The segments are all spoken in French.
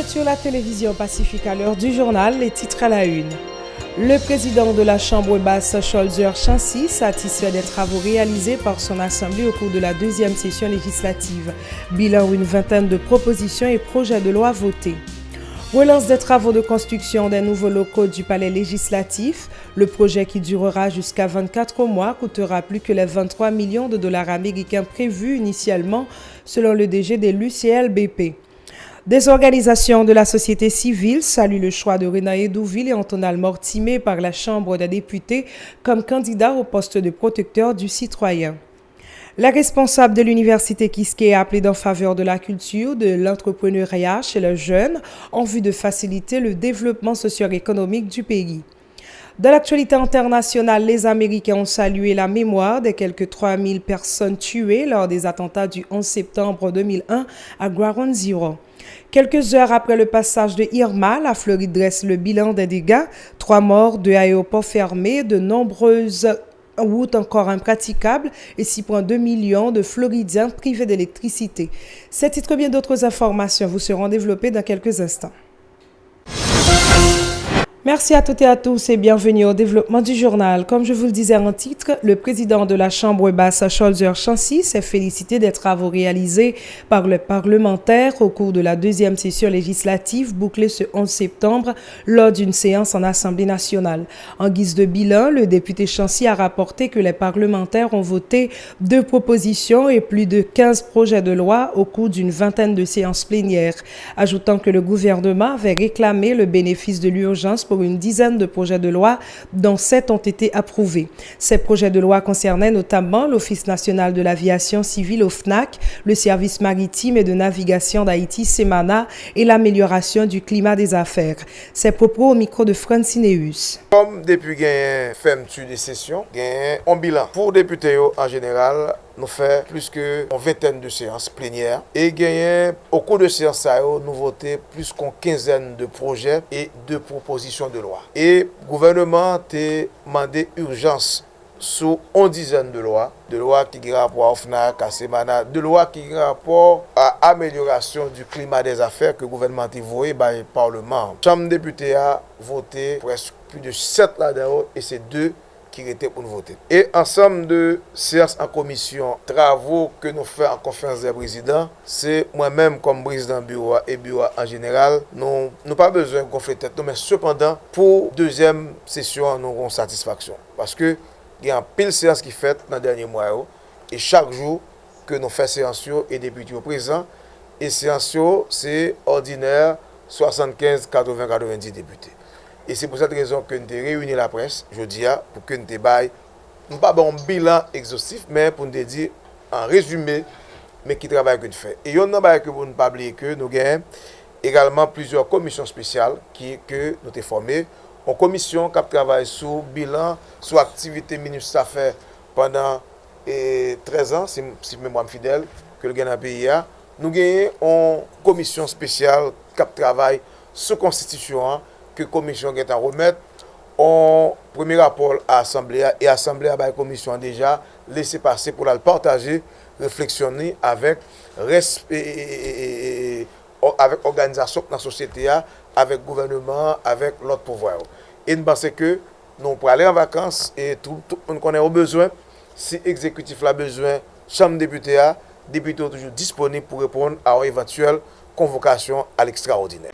sur la télévision Pacifique à l'heure du journal, les titres à la une. Le président de la Chambre basse, Scholzer Chancy, satisfait des travaux réalisés par son Assemblée au cours de la deuxième session législative. Bilan, une vingtaine de propositions et projets de loi votés. Relance des travaux de construction des nouveaux locaux du palais législatif. Le projet qui durera jusqu'à 24 mois coûtera plus que les 23 millions de dollars américains prévus initialement, selon le DG de l'UCLBP. Des organisations de la société civile saluent le choix de Renae Douville et Antonal Mortimer par la Chambre des députés comme candidats au poste de protecteur du citoyen. La responsable de l'université Kiské a appelé en faveur de la culture, de l'entrepreneuriat chez les jeunes en vue de faciliter le développement socio-économique du pays. Dans l'actualité internationale, les Américains ont salué la mémoire des quelques 3000 personnes tuées lors des attentats du 11 septembre 2001 à Ground Zero. Quelques heures après le passage de Irma, la Floride dresse le bilan des dégâts. 3 morts, 2 aéroports fermés, de nombreuses routes encore impraticables et 6,2 millions de Floridiens privés d'électricité. Ces titres et bien d'autres informations vous seront développées dans quelques instants. Merci à toutes et à tous et bienvenue au développement du journal. Comme je vous le disais en titre, le président de la Chambre basse, Scholzer Chancy, s'est félicité des travaux réalisés par le parlementaire au cours de la deuxième session législative bouclée ce 11 septembre lors d'une séance en Assemblée nationale. En guise de bilan, le député Chancy a rapporté que les parlementaires ont voté 2 propositions et plus de 15 projets de loi au cours d'une vingtaine de séances plénières, ajoutant que le gouvernement avait réclamé le bénéfice de l'urgence pour une dizaine de projets de loi, dont 7 ont été approuvés. Ces projets de loi concernaient notamment l'Office national de l'aviation civile OFNAC, le service maritime et de navigation d'Haïti SEMANA et l'amélioration du climat des affaires. Ces propos au micro de Francineus. Comme depuis gagné fermeture des sessions, gagné un bilan pour députés en général. Nous faisons plus qu'une vingtaine de séances plénières et gagné au cours de séances, nous votons plus qu'une quinzaine de projets et de propositions de loi. Et le gouvernement a demandé urgence sur une dizaine de lois qui ont rapport à OFNAC, à SEMANA, de lois qui ont rapport à l'amélioration du climat des affaires que le gouvernement a envoyé par le Parlement. La Chambre des députés a voté presque plus de 7 là-dedans et c'est 2 qui étaient pour nous voter. Et ensemble de séances en commission, travaux que nous faisons en conférence des présidents, c'est moi-même comme président bureau et bureau en général, nous n'avons pas besoin de gonfler tête, mais cependant, pour deuxième session, nous avons satisfaction. Parce que il y a un pile séance qui fait dans le dernier mois et chaque jour que nous faisons séance et députés au présent, et séance c'est ordinaire 75, 80, 90 députés. Et c'est pour cette raison que nous avons réuni la presse, je dis, pour que nous ne pas un bilan exhaustif, mais pour nous dire en résumé, mais qui travaille que nous faisons. Et il y a un travail que vous ne pas oublier que nous avons également plusieurs commissions spéciales que nous avons formées. Une commission qui travaille sur le bilan, sur l'activité ministre Affaires pendant 13 ans, si mémoire me fidèle, que le gain dans le pays. Nous avons une commission spéciale qui travaille sur la Constitution, que la commission est en remettre en premier rapport à l'Assemblée et l'Assemblée a la commission déjà laissé passer pour la partager, réflexionner avec l'organisation de la société, avec le gouvernement, avec l'autre pouvoir. Et nous pensons que nous pouvons aller en vacances et tout le monde connaît au besoin. Si l'exécutif a besoin, Chambre des députés, députés sont toujours disponibles pour répondre à une éventuelle convocation à l'extraordinaire.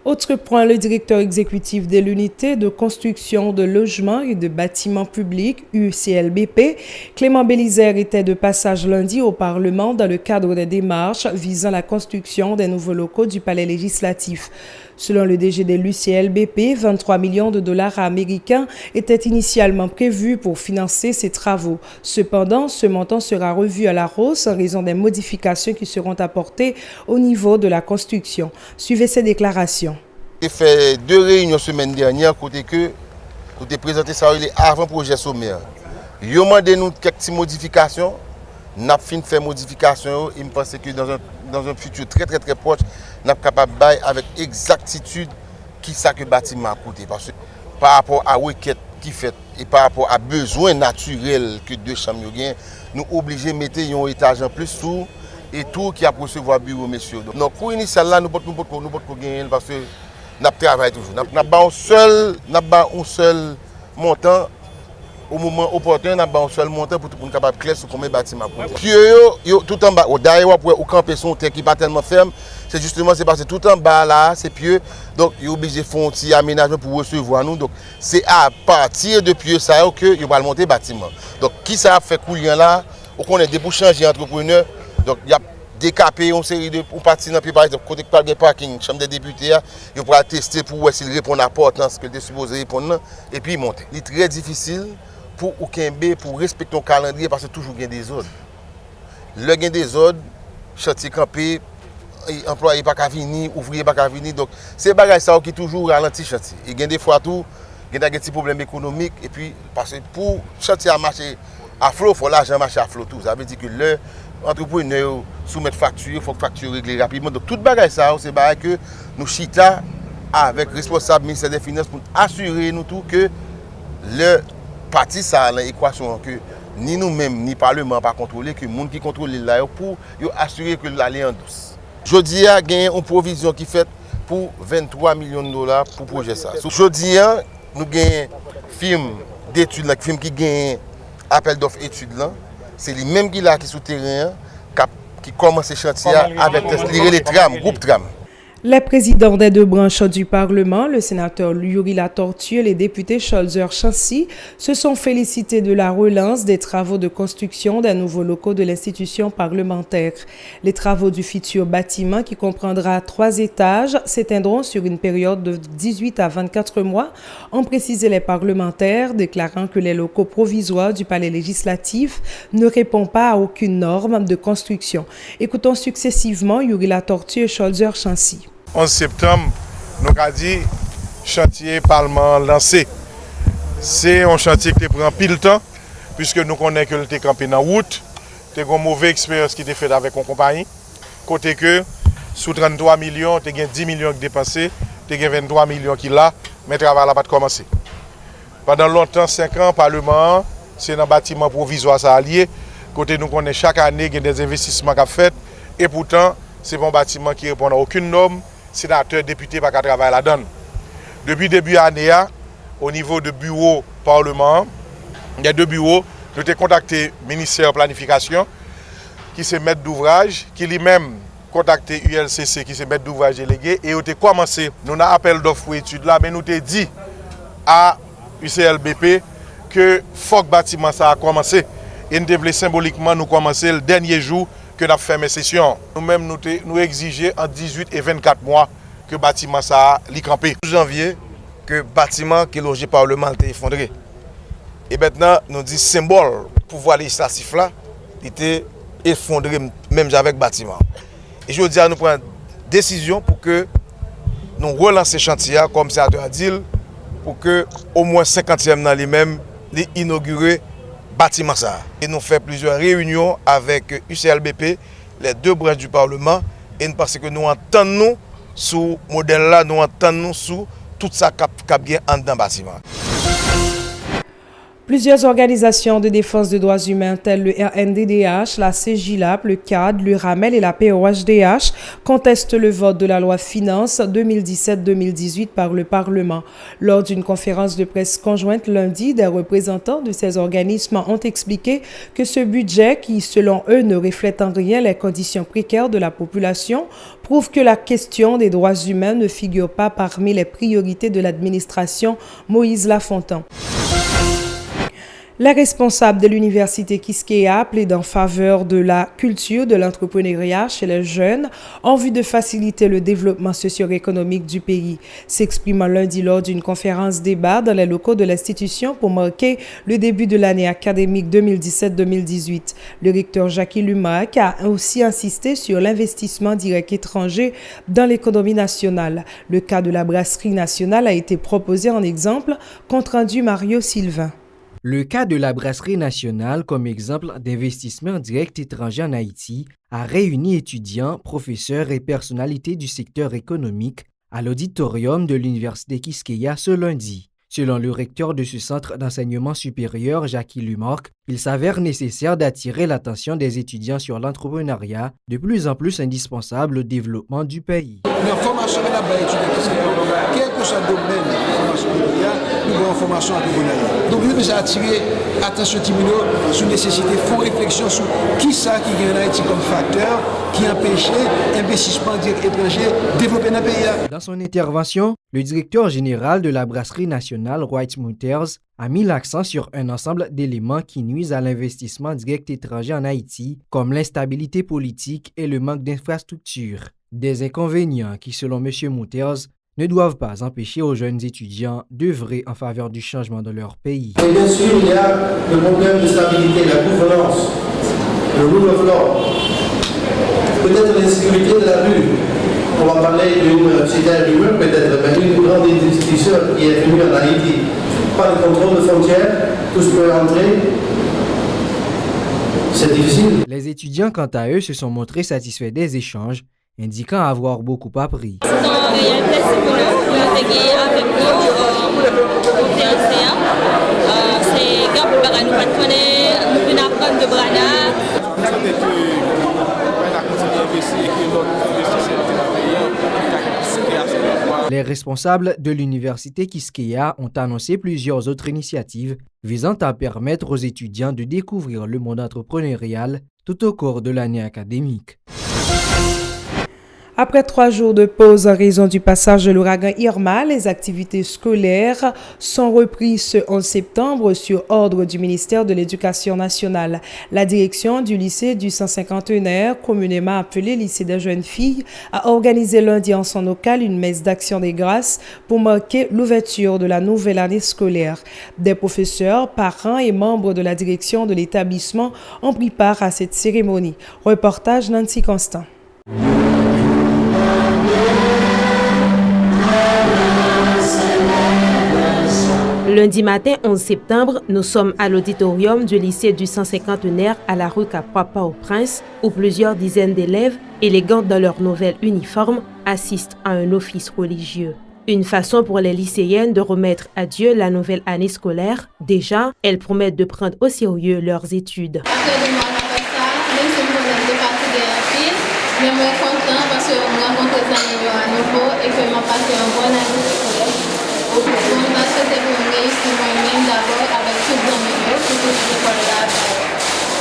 Autre point, le directeur exécutif de l'unité de construction de logements et de bâtiments publics, UCLBP, Clément Bélizaire, était de passage lundi au Parlement dans le cadre des démarches visant la construction des nouveaux locaux du palais législatif. Selon le DG de l'UCLBP, 23 millions de dollars américains étaient initialement prévus pour financer ces travaux. Cependant, ce montant sera revu à la hausse en raison des modifications qui seront apportées au niveau de la construction. Suivez ces déclarations. J'ai fait 2 réunions semaine dernière côté présenté ça avant projet sommaire. Ils ont demandé nous quelques petites modifications. Nous avons fait des modifications. Il me pense que dans un futur très proche, nous sommes capables de faire avec exactitude qui ça que le bâtiment a coûté. Parce que par rapport à la requête qui fait et par rapport à besoin naturel que 2 chambres ont, nous sommes obligés de mettre un étage en plus sous et tout qui a pour recevoir bureau, messieurs. Donc, pour initial là, nous ne pouvons pas gagner parce que nous travaillons toujours. Nous avons un seul montant. Au moment opportun, nous avons un seul montant pour nous capable clair sur combien de bâtiments. Puis, tout en bas, derrière, au camper son terre qui n'est pas tellement ferme, c'est justement parce que tout en bas là, c'est pieux. Donc, il est obligé de faire un petit aménagement pour recevoir nous. Donc, c'est à partir de pieux ça que il va monter le bâtiment. Donc, qui ça a fait couler là? On est des pour changer entrepreneur. Donc, il y a décapé une série de parties dans par exemple, côté de parking, chambre des députés, il pourra tester pour voir s'il répond à l'importance que il est supposé répondre et puis il monte. Il est très difficile pour Okembe pour respecter ton calendrier parce que toujours il y a des ordres. Le gain des ordres, chantier campé, employé pas qu'à venir, ouvrier pas qu'à venir. Donc c'est bagage ça qui toujours ralenti chantier. Il y a des fois tout, il y a des petits problèmes économiques et puis parce que pour chantier à marcher à flot, il faut l'argent marcher à flot tout. Ça veut dire que l'entrepreneur soumettre facture, il faut que facture régler rapidement. Donc tout bagage ça, c'est bagage que nous chita avec responsable ministère des Finances pour assurer nous tout que le parti ça l'équation que ni nous-mêmes ni parlement pas contrôler que monde qui contrôle là pour assurer que l'aller en douce. Jodi a gagné une provision qui fait pour 23 millions de dollars pour projet ça. Jodi nous gagne firme d'études là, firme qui gagne appel d'offres études là, c'est lui même qui là qui sous terrain qui commence ce chantier avec les trams, groupe tram. Les présidents des deux branches du Parlement, le sénateur Yuri Latortue et les députés Scholzer Chancy, se sont félicités de la relance des travaux de construction des nouveaux locaux de l'institution parlementaire. Les travaux du futur bâtiment, qui comprendra 3 étages, s'éteindront sur une période de 18 à 24 mois, ont précisé les parlementaires, déclarant que les locaux provisoires du palais législatif ne répondent pas à aucune norme de construction. Écoutons successivement Yuri Latortue et Scholzer Chancy. 11 septembre, nous avons dit chantier Parlement lancé. C'est un chantier qui prend pile temps, puisque nous connaissons que le était campé dans la route. C'est une mauvaise expérience qui était faite avec une compagnie. Côté que, sous 33 millions, tu as 10 millions qui dépassés, tu as 23 millions qui là, mais le travail n'a pas commencé. Pendant longtemps, 5 ans, Parlement, c'est un bâtiment provisoire ça allié. Côté nous connaissons chaque année, il y a des investissements qui sont faits, et pourtant, c'est un bâtiment qui ne répond à aucune norme. Sénateur, député, pas qu'à travailler là-dedans. Depuis début année, au niveau de bureau Parlement, il y a 2 bureaux. Nous avons contacté le ministère de la Planification, qui se maître d'ouvrage, qui lui-même contacté ULCC, qui se maître d'ouvrage délégué, et nous avons commencé. Nous avons appel d'offres pour études là, mais nous avons dit à UCLBP que faut que le bâtiment ça a commencé. Et nous devons symboliquement nous commencer le dernier jour que nous avons fait mes sessions. Nous-mêmes, nous exigeons en 18 et 24 mois que le bâtiment ça a campé. En janvier, que le bâtiment qui est logé par le Parlement a été effondré. Et maintenant, nous disons symbole pouvoir législatif là, il était effondré même avec le bâtiment. Et je veux dire, nous prenons décision pour que nous relancions le chantier, comme le sénateur a dit, pour que au moins 50e dans les mêmes, les inaugurer bâtiment ça. Et nous faisons plusieurs réunions avec UCLBP, les 2 branches du Parlement, et parce que nous entendons sous ce modèle là, nous entendons sous tout ça qui a bien en dans le bâtiment. Plusieurs organisations de défense des droits humains telles le RNDDH, la CJLAP, le CAD, l'URAMEL et la POHDH contestent le vote de la loi Finances 2017-2018 par le Parlement. Lors d'une conférence de presse conjointe lundi, des représentants de ces organismes ont expliqué que ce budget, qui selon eux ne reflète en rien les conditions précaires de la population, prouve que la question des droits humains ne figure pas parmi les priorités de l'administration Moïse Lafontaine. Les responsables de l'université Quisqueya plaident en faveur de la culture de l'entrepreneuriat chez les jeunes en vue de faciliter le développement socio-économique du pays. S'exprimant lundi lors d'une conférence débat dans les locaux de l'institution pour marquer le début de l'année académique 2017-2018, le recteur Jackie Lumac a aussi insisté sur l'investissement direct étranger dans l'économie nationale. Le cas de la brasserie nationale a été proposé en exemple, compte rendu Mario Sylvain. Le cas de la brasserie nationale comme exemple d'investissement direct étranger en Haïti a réuni étudiants, professeurs et personnalités du secteur économique à l'auditorium de l'Université Quisqueya ce lundi. Selon le recteur de ce centre d'enseignement supérieur, Jackie Lumarque, il s'avère nécessaire d'attirer l'attention des étudiants sur l'entrepreneuriat, de plus en plus indispensable au développement du pays. La formation est là-bas, quel que soit le domaine de formation, nous avons une formation entrepreneuriale. Donc nous devons attirer l'attention sur la nécessité de faire réflexion sur qui ça qui gagne en Haïti comme facteur qui empêche l'investissement direct étranger développer dans le pays. Dans son intervention, le directeur général de la brasserie nationale White Munters a mis l'accent sur un ensemble d'éléments qui nuisent à l'investissement direct étranger en Haïti, comme l'instabilité politique et le manque d'infrastructures. Des inconvénients qui, selon M. Munters, ne doivent pas empêcher aux jeunes étudiants d'œuvrer en faveur du changement de leur pays. Et bien sûr, il y a le problème de stabilité, la gouvernance, le rule of law, peut-être l'insécurité de la rue. On va parler d'une cité rumeur peut-être, mais une grande institution qui est venue en Haïti. Pas de contrôle de frontières, tous peuvent entrer. C'est difficile. Les étudiants, quant à eux, se sont montrés satisfaits des échanges, indiquant avoir beaucoup appris. C'est un réel plaisir pour nous de gagner avec nous conférenciers. C'est grand pour nous pas connaître, nous venons apprendre de Brana. Les responsables de l'université Quisqueya ont annoncé plusieurs autres initiatives visant à permettre aux étudiants de découvrir le monde entrepreneurial tout au cours de l'année académique. Après 3 jours de pause en raison du passage de l'ouragan Irma, les activités scolaires sont reprises ce 11 septembre sur ordre du ministère de l'Éducation nationale. La direction du lycée du 151R, communément appelé lycée des jeunes filles, a organisé lundi en son local une messe d'action des grâces pour marquer l'ouverture de la nouvelle année scolaire. Des professeurs, parents et membres de la direction de l'établissement ont pris part à cette cérémonie. Reportage Nancy Constant. Lundi matin 11 septembre, nous sommes à l'auditorium du lycée du 151R à la rue Capra-Port-au-Prince, où plusieurs dizaines d'élèves, élégants dans leur nouvel uniforme, assistent à un office religieux. Une façon pour les lycéennes de remettre à Dieu la nouvelle année scolaire. Déjà, elles promettent de prendre au sérieux leurs études. Je suis content parce que je rencontre des amis à nouveau et que je passe un bon année scolaire. Je souhaite réussir moi-même d'abord avec tout le monde pour que je l'école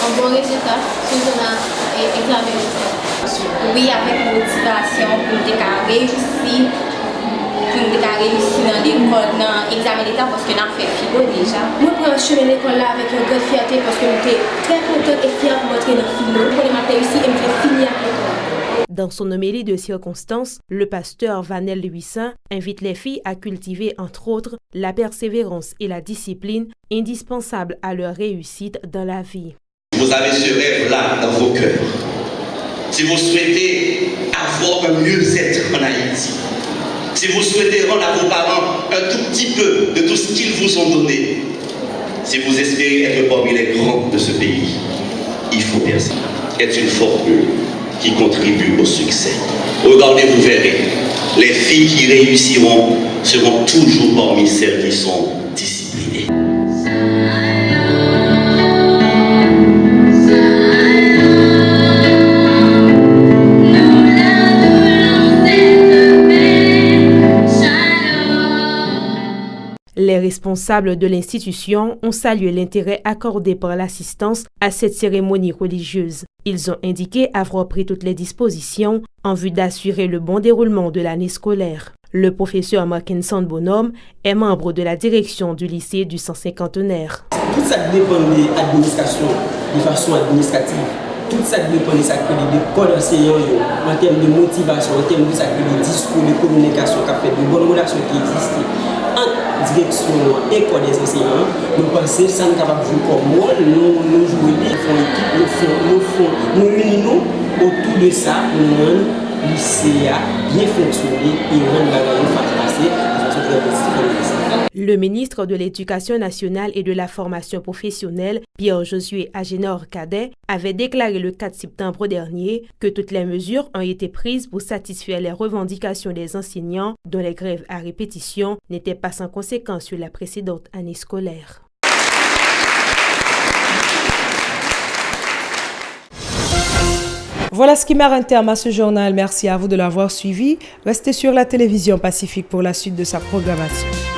un bon résultat sur l'examen. Oui, avec motivation pour réussir. Pour réussir dans l'école, dans l'examen d'État parce que nous avons fait FIGO déjà. Nous prenons chemin l'école là avec une grande fierté parce que nous sommes très contents et fiers pour montrer notre FIGO. Pour les maths réussi et nous faisons finir avec l'école. Dans son homélie de circonstance, le pasteur Vanel Luissin invite les filles à cultiver, entre autres, la persévérance et la discipline indispensables à leur réussite dans la vie. Vous avez ce rêve-là dans vos cœurs. Si vous souhaitez avoir un mieux-être en Haïti, si vous souhaitez rendre à vos parents un tout petit peu de tout ce qu'ils vous ont donné, si vous espérez être parmi les grands de ce pays, il faut persévérer. C'est une formule qui contribue au succès. Regardez, vous verrez, les filles qui réussiront seront toujours parmi celles qui sont disciplinées. Les responsables de l'institution ont salué l'intérêt accordé par l'assistance à cette cérémonie religieuse. Ils ont indiqué avoir pris toutes les dispositions en vue d'assurer le bon déroulement de l'année scolaire. Le professeur Mackinson Bonhomme est membre de la direction du lycée du 151R. Tout ça dépend de l'administration, de façon administrative. Tout ça dépend de ça que l'école enseignant en termes de motivation, en termes de ça que les discours, de communication, de bonnes relations qui existent entre direction et école des enseignants. Nous pensons que ça n'est capable de jouer comme moi, nous jouons, nous faisons équipe, nous unissons autour de ça, nous rendons le lycée bien fonctionner et rendre la façon passer de façon très positive. Le ministre de l'Éducation nationale et de la formation professionnelle, Pierre-Josué Agénor-Cadet, avait déclaré le 4 septembre dernier que toutes les mesures ont été prises pour satisfaire les revendications des enseignants dont les grèves à répétition n'étaient pas sans conséquence sur la précédente année scolaire. Voilà ce qui met un terme à ce journal. Merci à vous de l'avoir suivi. Restez sur la télévision Pacifique pour la suite de sa programmation.